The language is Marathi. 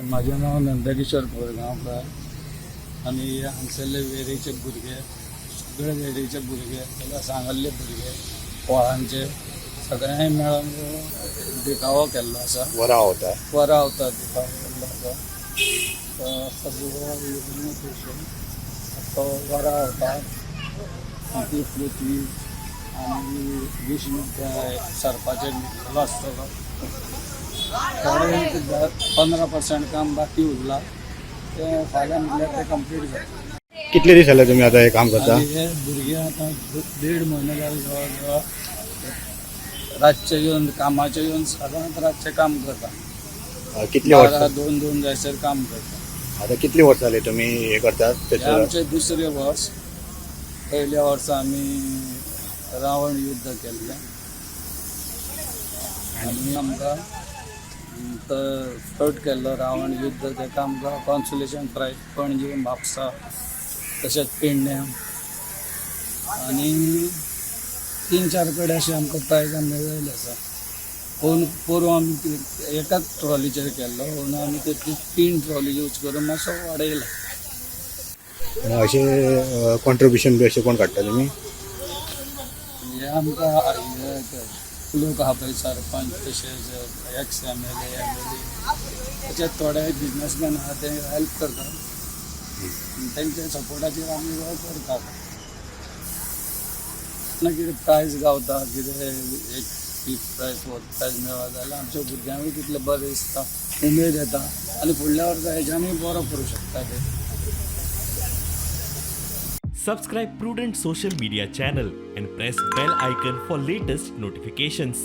माझे नाव नंदकिशोर बोरगांवकर आनी हांगसरले वेरेचे भुरगे सगळे वेरेचे भुरगे जाल्यार सांगल्ले भुरगे पोळांचे सगळ्यांनी मेळून दिखावो केल्लो आसा. वरां होता. दिखावो केल्लो आसा. तो वरां होता ती पृथ्वी आनी विष्णू सरपाचेर न्हिदलेलो आसतलो. 15% काम बाकी उरला ते फाल्यां म्हणल्यार ते कंप्लीट जाता. कितले दीस जाले तुम्ही आता हे काम करता? हे भुरगे आतां 1.5 म्हयने जाले जवळ जवळ रातचे येवन कामाचे येवन सदांच रातचे काम करता. कितले वर्स 2 जायसर काम करता. आता कितली वर्स जाले तुम्ही हे करतात? हे आमचे दुसरे वर्स. पयल्या वर्सा आमी रावण युद्ध केल्लें आनी आमकां थर्ड केल्लो रावण युद्ध ताका आमकां कॉन्सोलेशन प्रायज पणजे म्हापसा तशेंच पेडण्यां आनी 3-4 कडेन अशें आमकां प्रायजां मेळिल्लीं आसा. पोरू आमी एकाच ट्रॉलीचेर केल्लो म्हणून आमी ते 3 ट्रॉली यूज करून मातसो वाडयला. अशें कॉन्ट्रिब्युशन बी अशें कोण काडटा तुमी? हे आमकां लोक आहा पळय सरपंच तशेंच एक्स MLA तशेंच थोडे बिजनसमॅन आहा ते हेल्प करतात. तेंच्या सपोर्टाचेर आमी वर्क करतात. कितें प्रायज गावता कितें एक 5th प्रायज 4th प्रायज मेळ्ळा जाल्यार आमच्या भुरग्यांकूय तितलें बरें दिसता, उमेद येता आनी फुडल्या वर्सा हेज्यानूय बरो करूं शकता ते. Subscribe Prudent social media channel and press bell icon for latest notifications.